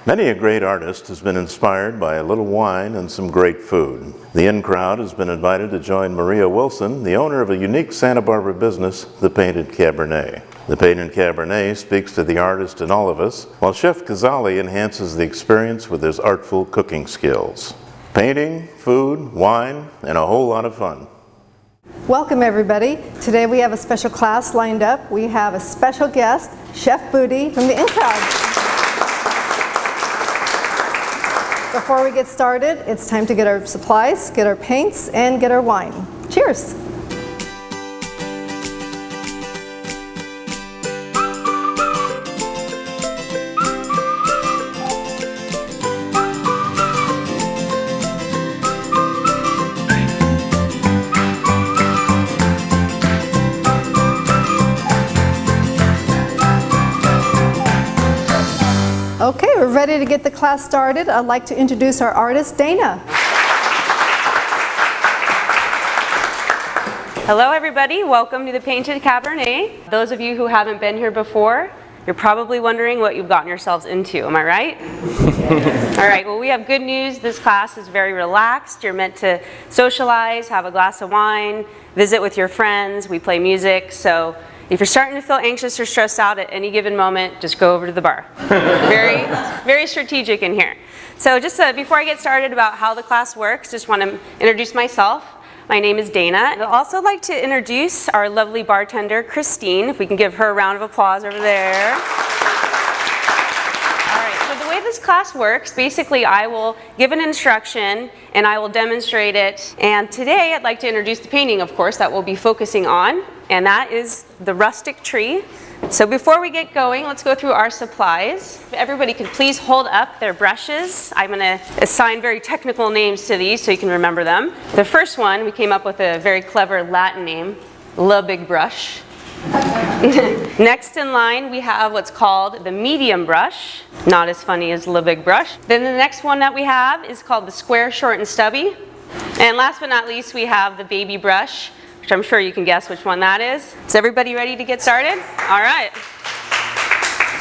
Many a great artist has been inspired by a little wine and some great food. The in-crowd has been invited to join Maria Wilson, the owner of a unique Santa Barbara business, The Painted Cabernet. The Painted Cabernet speaks to the artist in all of us, while Chef Ghazali enhances the experience with his artful cooking skills. Painting, food, wine, and a whole lot of fun. Welcome everybody. Today we have a special class lined up. We have a special guest, Chef Booty from the in-crowd. Before we get started, it's time to get our supplies, get our paints, and get our wine. Cheers! Okay, we're ready to get the class started. I'd like to introduce our artist, Dana. Hello everybody, welcome to the Painted Cabernet. Those of you who haven't been here before, you're probably wondering what you've gotten yourselves into, am I right? All right, well we have good news. This class is very relaxed. You're meant to socialize, have a glass of wine, visit with your friends, we play music, so if you're starting to feel anxious or stressed out at any given moment, just go over to the bar. Very strategic in here. So just before I get started about how the class works, just want to introduce myself. My name is Dana. I'd also like to introduce our lovely bartender, Christine, if we can give her a round of applause over there. The way this class works, basically I will give an instruction and I will demonstrate it. And today I'd like to introduce the painting, of course, that we'll be focusing on, and that is the rustic tree. So before we get going, let's go through our supplies. If everybody could please hold up their brushes. I'm going to assign very technical names to these so you can remember them. The first one, we came up with a very clever Latin name, Le Big Brush. Next in line we have what's called the medium brush, not as funny as the big brush. Then the next one that we have is called the square, short, and stubby. And last but not least we have the baby brush, which I'm sure you can guess which one that is. Is everybody ready to get started? All right.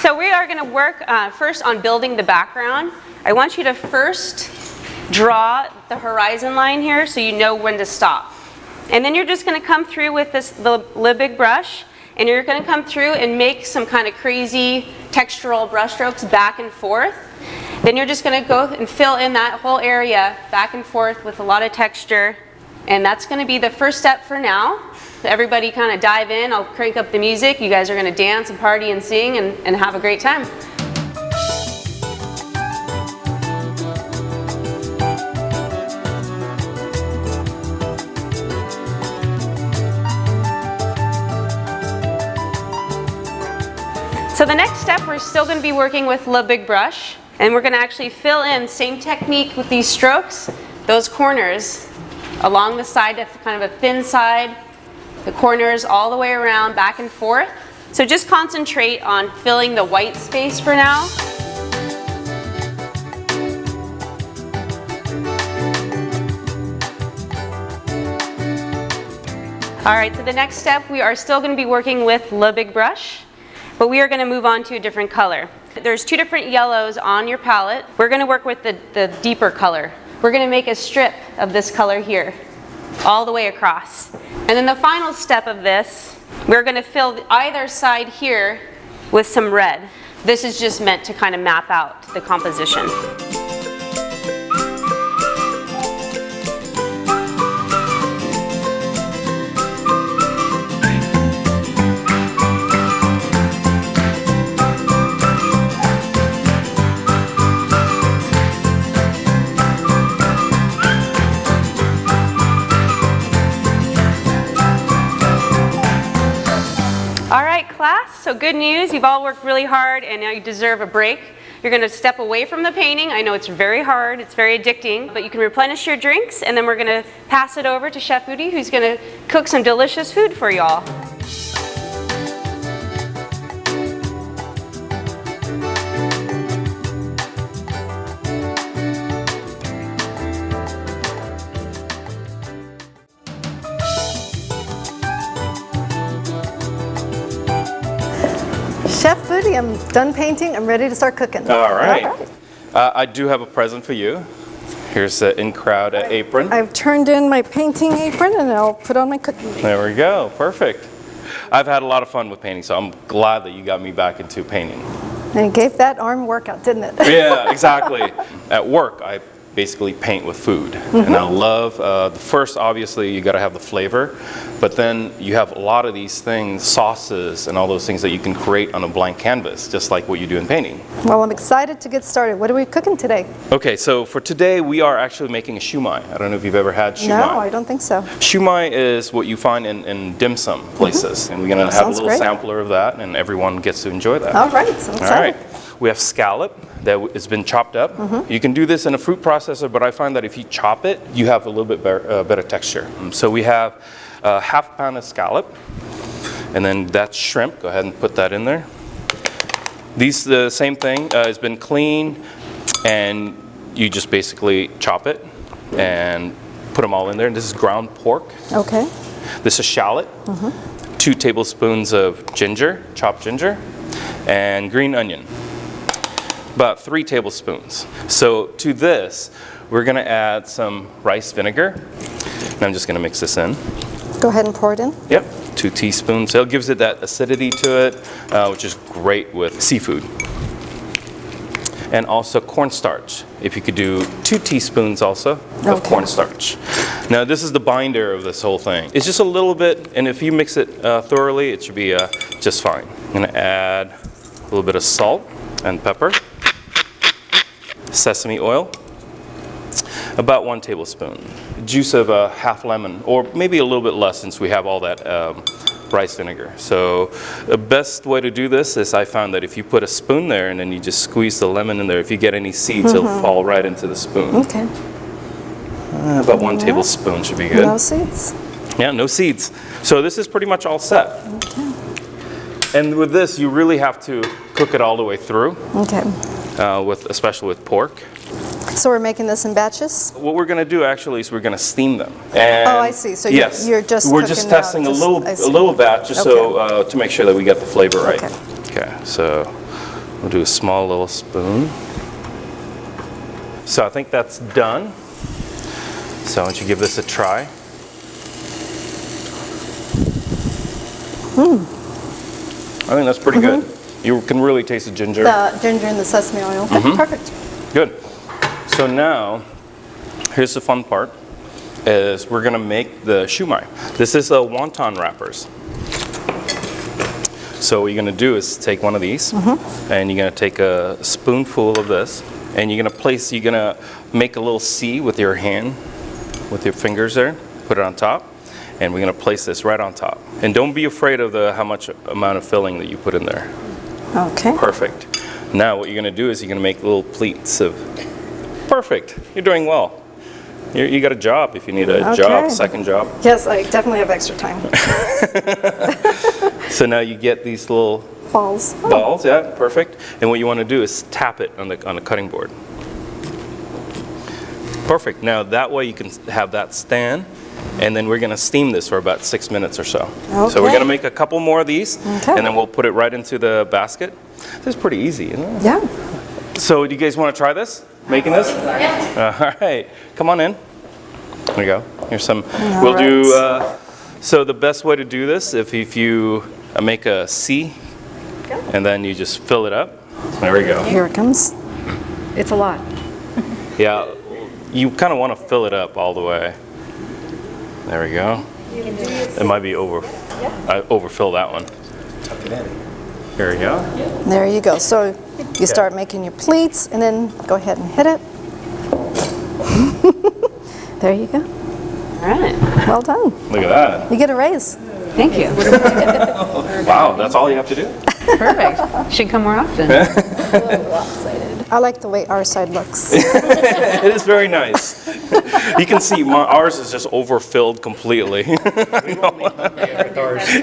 So we are going to work first on building the background. I want you to first draw the horizon line here so you know when to stop. And then you're just going to come through with the big brush. And you're going to come through and make some kind of crazy textural brush strokes back and forth. Then you're just going to go and fill in that whole area back and forth with a lot of texture. And that's going to be the first step for now. Everybody kind of dive in. I'll crank up the music. You guys are going to dance and party and sing and have a great time. So the next step, we're still going to be working with Le Big Brush, and we're going to actually fill in, same technique with these strokes, those corners along the side, that's kind of a thin side, the corners all the way around, back and forth. So just concentrate on filling the white space for now. All right, so the next step, we are still going to be working with Le Big Brush. But we are going to move on to a different color. There's two different yellows on your palette. We're going to work with the deeper color. We're going to make a strip of this color here, all the way across. And then the final step of this, we're going to fill either side here with some red. This is just meant to kind of map out the composition. Class, so good news, you've all worked really hard and now you deserve a break. You're going to step away from the painting. I know it's very hard, it's very addicting, but you can replenish your drinks and then we're going to pass it over to Chef Booty, who's going to cook some delicious food for y'all. Chef Booty, I'm done painting. I'm ready to start cooking. All right. I do have a present for you. Here's the in-crowd apron. I've turned in my painting apron and I'll put on my cooking. There we go, perfect. I've had a lot of fun with painting, so I'm glad that you got me back into painting. And it gave that arm workout, didn't it? Yeah, exactly. At work, I basically paint with food. And I love, the first, obviously, you gotta have the flavor, but then you have a lot of these things, sauces and all those things that you can create on a blank canvas, just like what you do in painting. Well, I'm excited to get started. What are we cooking today? Okay, so for today, we are actually making a shumai. I don't know if you've ever had shumai. No, I don't think so. Shumai is what you find in dim sum places, and we're gonna have a Sounds little great. sampler of that, and everyone gets to enjoy that. All right, so I'm All right. excited. We have scallop that has been chopped up. You can do this in a fruit processor, but I find that if you chop it, you have a little bit better texture. So we have a half pound of scallop, and then that's shrimp. Go ahead and put that in there. These, the same thing, has been cleaned, and you just basically chop it and put them all in there. And this is ground pork. Okay. This is shallot. 2 tablespoons of ginger, chopped ginger, and green onion. About 3 tablespoons. So to this, we're gonna add some rice vinegar. And I'm just gonna mix this in. Go ahead and pour it in. Yep, 2 teaspoons. So it gives it that acidity to it, which is great with seafood. And also cornstarch. If you could do 2 teaspoons also of Okay. cornstarch. Now this is the binder of this whole thing. It's just a little bit, and if you mix it thoroughly, it should be just fine. I'm gonna add a little bit of salt and pepper. Sesame oil, about 1 tablespoon. Juice of a half lemon, or maybe a little bit less since we have all that rice vinegar. So the best way to do this is I found that if you put a spoon there and then you just squeeze the lemon in there, if you get any seeds, it'll fall right into the spoon. Okay. About 1 tablespoon should be good. No seeds. Yeah, no seeds. So this is pretty much all set. And with this, you really have to cook it all the way through. Okay. Especially with pork. So we're making this in batches? What we're going to do actually is we're going to steam them. And Oh, I see. So you're just we're just cooking out testing just- I a see. little batch just so to make sure that we get the flavor right. Okay. Okay, so we'll do a small little spoon. So I think that's done. So why don't you give this a try? I think that's pretty good. You can really taste the ginger. The ginger and the sesame oil. Okay, perfect. Good. So now, here's the fun part, is we're gonna make the shumai. This is wonton wrappers. So what you're gonna do is take one of these, and you're gonna take a spoonful of this, and you're gonna make a little C with your hand, with your fingers there, put it on top, and we're gonna place this right on top. And don't be afraid of how much amount of filling that you put in there. Okay. Perfect. Now what you're going to do is you're going to make little pleats of... Perfect. You're doing well. You got a job if you need a job, second job. Yes, I definitely have extra time. So now you get these little Balls. Oh, balls, yeah, perfect. And what you want to do is tap it on the cutting board. Perfect. Now that way you can have that stand, and then we're going to steam this for about 6 minutes or so. So we're Okay. going to make a couple more of these, Okay. and then we'll put it right into the basket. This is pretty easy, isn't it? yeah. So do you guys want to try this? Making this? Yeah. All right. Come on in. There you go. Here's some. We'll do, so the best way to do this, if you make a C, and then you just fill it up. There we go. Here it comes. It's a lot. Yeah, you kind of want to fill it up all the way. There we go. It might be over. I overfill that one. Tuck it in. Here we go. There you go. So you start making your pleats and then go ahead and hit it. There you go. All right. Well done. Look at that. You get a raise. Thank you. Wow, that's all you have to do? Perfect. Should come more often. I like the way our side looks. It is very nice. You can see ours is just overfilled completely.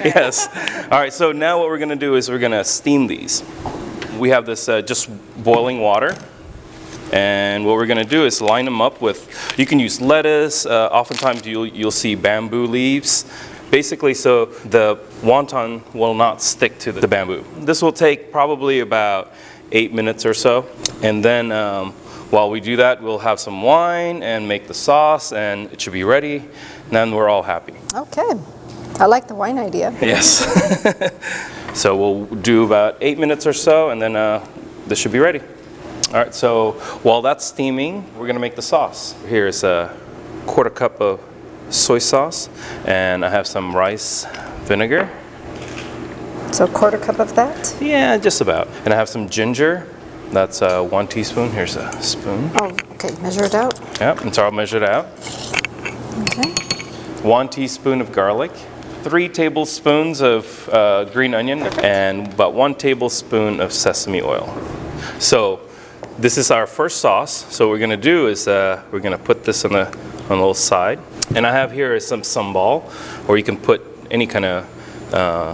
Yes. All right, so now what we're going to do is we're going to steam these. We have this just boiling water. And what we're going to do is line them up with, you can use lettuce, oftentimes you'll see bamboo leaves. Basically, so the wonton will not stick to the bamboo. This will take probably about 8 minutes or so. And then while we do that, we'll have some wine and make the sauce, and it should be ready. And then we're all happy. Okay. I like the wine idea. Yes. So we'll do about 8 minutes or so, and then this should be ready. All right, so while that's steaming, we're gonna make the sauce. Here's a 1/4 cup of soy sauce, and I have some rice vinegar. So 1/4 cup of that. Yeah, just about. And I have some ginger. That's 1 teaspoon. Here's a spoon. Oh, okay. Measure it out. Yep, and so I'll measure it out. Okay. 1 teaspoon of garlic, 3 tablespoons of green onion, and about 1 tablespoon of sesame oil. So this is our first sauce. So what we're gonna do is we're gonna put this on the little side. And I have here some sambal, or you can put any kind of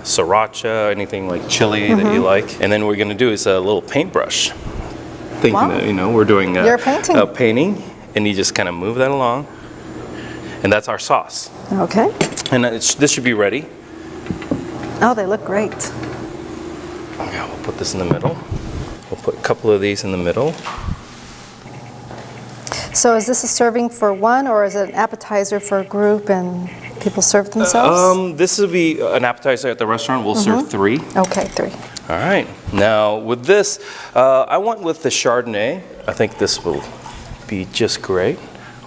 sriracha, anything like chili that you like. And then what we're gonna do is a little paintbrush. Thinking Wow. that, we're doing You're painting. a painting, and you just kind of move that along. And that's our sauce. Okay. And this should be ready. Oh, they look great. Yeah, we'll put this in the middle. We'll put a couple of these in the middle. So is this a serving for one, or is it an appetizer for a group and people serve themselves? This will be an appetizer at the restaurant. We'll serve 3. Okay, 3. All right. Now with this, I went with the Chardonnay. I think this will be just great.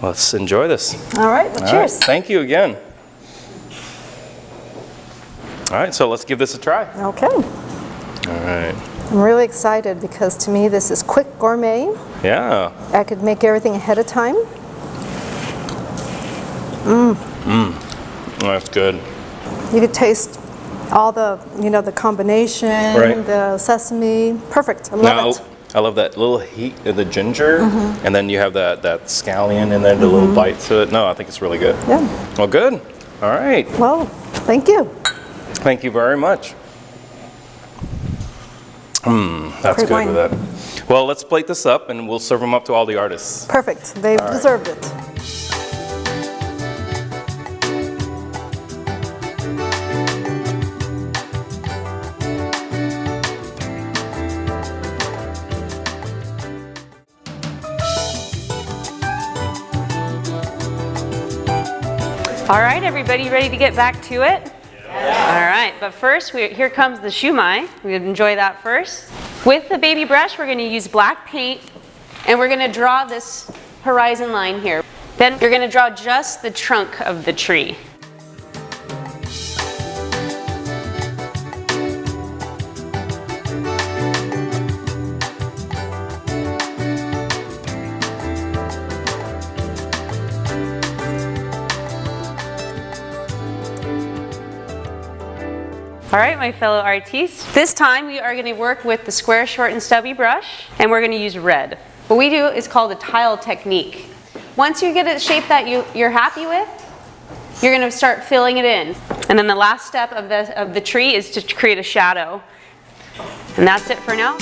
Let's enjoy this. All right, well, All cheers. right, thank you again. All right, so let's give this a try. Okay. All right. I'm really excited because to me this is quick gourmet. Yeah. I could make everything ahead of time. That's good. You could taste all the, the combination, Right. the sesame. Perfect. I love Now, it. I love that little heat of the ginger, and then you have that scallion and then the little bite to it. No, I think it's really good. Yeah. Well, good. All right. Well, thank you. Thank you very much. That's Great good wine. with that. Well, let's plate this up, and we'll serve them up to all the artists. Perfect. They've deserved it. All right, everybody, ready to get back to it? All right, but first, here comes the shumai. We enjoy that first. With the baby brush, we're going to use black paint, and we're going to draw this horizon line here. Then you're going to draw just the trunk of the tree. All right, my fellow artistes. This time we are going to work with the square, short, and stubby brush, and we're going to use red. What we do is called a tile technique. Once you get a shape that you're happy with, you're going to start filling it in. And then the last step of the tree is to create a shadow. And that's it for now.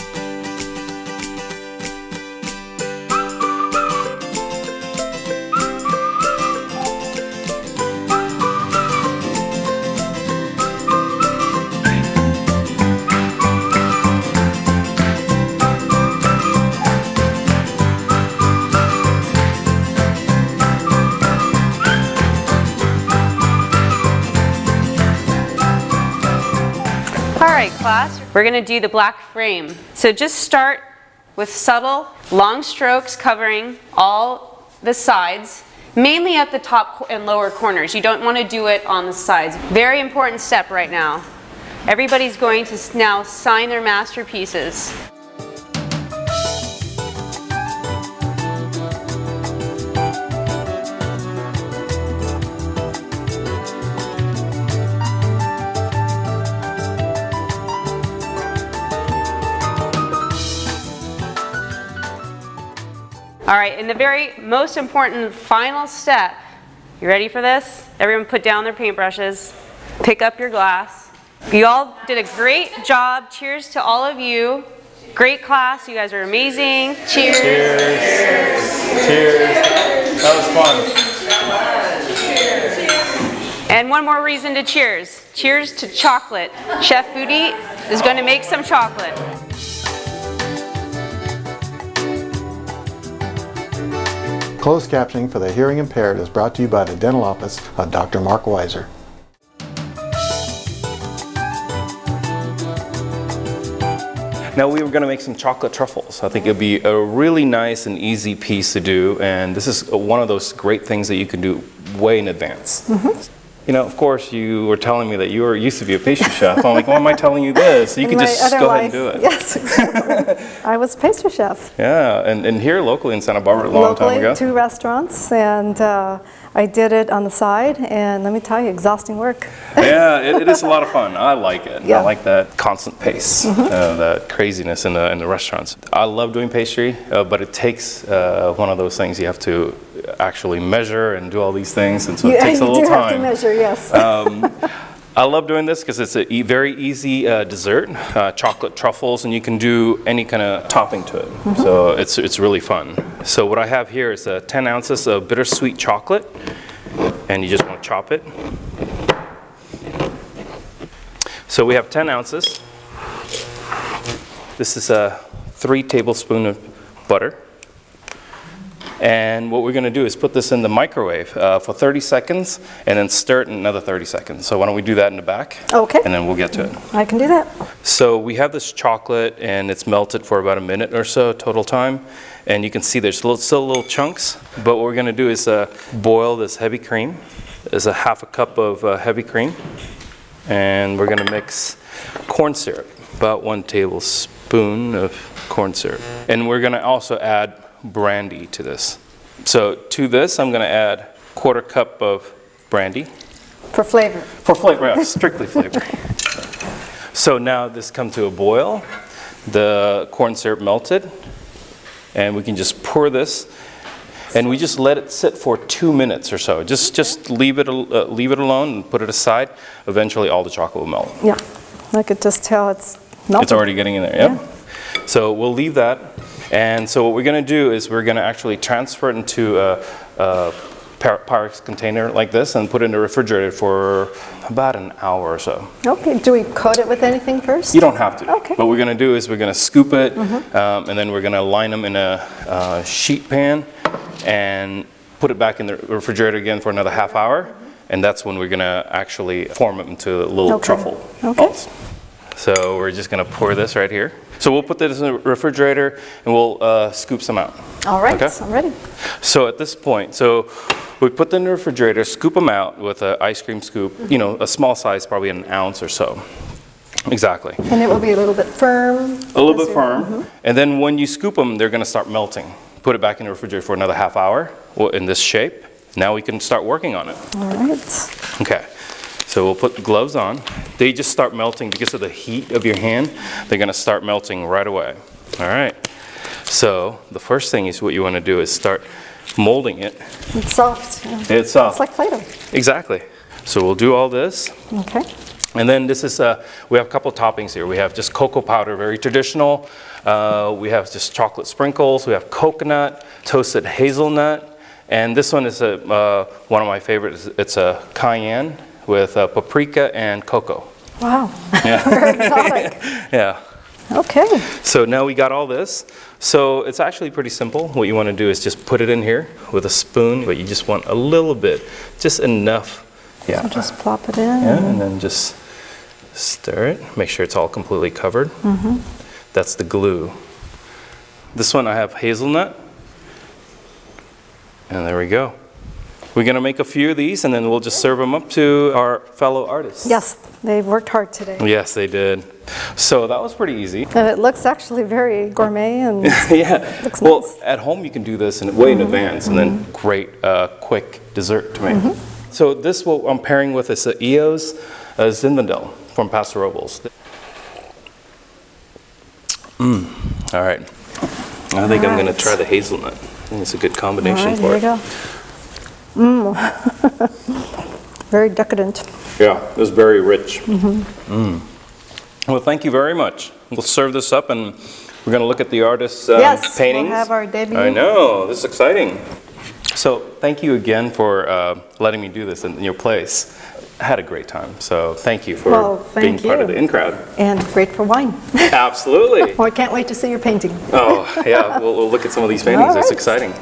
All right, class, we're going to do the black frame. So just start with subtle, long strokes covering all the sides, mainly at the top and lower corners. You don't want to do it on the sides. Very important step right now. Everybody's going to now sign their masterpieces. All right, and the very most important final step. You ready for this? Everyone put down their paintbrushes. Pick up your glass. You all did a great job. Cheers to all of you. Great class. You guys are amazing. Cheers. Cheers. Cheers. That was fun. And one more reason to cheers. Cheers to chocolate. Chef Booty is going to make some chocolate. Closed captioning for the hearing impaired is brought to you by the dental office of Dr. Mark Weiser. Now we were going to make some chocolate truffles. I think it'd be a really nice and easy piece to do, and this is one of those great things that you can do way in advance. You know, of course, you were telling me that you used to be a pastry chef. I'm like, why am I telling you this? You In could my just other go ahead life, and do it. Yes, exactly. I was pastry chef. Yeah, and here locally in Santa Barbara a long time ago. Locally, 2 restaurants, and I did it on the side, and let me tell you, exhausting work. Yeah, it is a lot of fun. I like it. Yeah. I like that constant pace, that craziness in the restaurants. I love doing pastry, but it takes one of those things you have to actually measure and do all these things, and so it takes a little You do have to time. measure, yes. I love doing this because it's a very easy dessert, chocolate truffles, and you can do any kind of topping to it. So it's really fun. So what I have here is 10 ounces of bittersweet chocolate, and you just want to chop it. So we have 10 ounces. This is 3 tablespoons of butter. And what we're going to do is put this in the microwave for 30 seconds and then stir it in another 30 seconds. So why don't we do that in the back? Okay. And then we'll get to it. I can do that. So we have this chocolate and it's melted for about a minute or so total time. And you can see there's still little chunks. But what we're going to do is boil this heavy cream. There's a half a cup of heavy cream. And we're going to mix corn syrup, about 1 tablespoon of corn syrup. And we're going to also add brandy to this. So to this, I'm going to add 1/4 cup of brandy. For flavor. For flavor, yeah, strictly flavor. So now this come to a boil. The corn syrup melted, and we can just pour this, and we just let it sit for 2 minutes or so. Just leave it alone and put it aside. Eventually, all the chocolate will melt. Yeah, I could just tell it's melting. It's already getting in there. Yep. So we'll leave that. And so what we're going to do is we're going to actually transfer it into a Pyrex container like this and put it in the refrigerator for about an hour or so. Okay, do we coat it with anything first? You don't have to. Okay. What we're going to do is we're going to scoop it, and then we're going to line them in a sheet pan and put it back in the refrigerator again for another half hour. And that's when we're going to actually form it into little truffle balls. So we're just going to pour this right here. So we'll put this in the refrigerator and we'll scoop some out. All right, Okay? I'm ready. So at this point, so we put them in the refrigerator, scoop them out with an ice cream scoop, you know, a small size, probably an ounce or so. Exactly. And it will be a little bit firm. A little bit firm. And then when you scoop them, they're going to start melting. Put it back in the refrigerator for another half hour in this shape. Now we can start working on it. All right. Okay. So we'll put the gloves on. They just start melting because of the heat of your hand. They're going to start melting right away. All right. So the first thing is what you want to do is start molding it. It's soft. Yeah. It's soft. It's like Play-Doh. Exactly. So we'll do all this. Okay. And then this is, we have a couple of toppings here. We have just cocoa powder, very traditional. We have just chocolate sprinkles. We have coconut, toasted hazelnut. And this one is one of my favorites. It's a cayenne with paprika and cocoa. Wow. Yeah. Very exotic. Yeah. Okay. So now we got all this. So it's actually pretty simple. What you want to do is just put it in here with a spoon, but you just want a little bit, just enough. Yeah. So just plop it in. Yeah, and then just stir it. Make sure it's all completely covered. That's the glue. This one I have hazelnut. And there we go. We're going to make a few of these, and then we'll just serve them up to our fellow artists. Yes, they've worked hard today. Yes, they did. So that was pretty easy. And it looks actually very gourmet and Yeah. looks Well, nice. at home you can do this way in advance, and then great, quick dessert to make. So this, what I'm pairing with is the EOS Zinfandel from Paso Robles. All right. I think I'm going to Alright. try the hazelnut. I think it's a good All combination right, for here we it. go. Very decadent. Yeah, it's very rich. Well, thank you very much. We'll serve this up, and we're going to look at the artist's Yes, paintings. we'll have our debut. I know, this is exciting. So thank you again for letting me do this in your place. I had a great time, so thank you for Well, being thank part of you. the in crowd. And great for wine. Absolutely. Oh, I can't wait to see your painting. Oh, yeah, we'll look at some of these paintings. All It's right. exciting.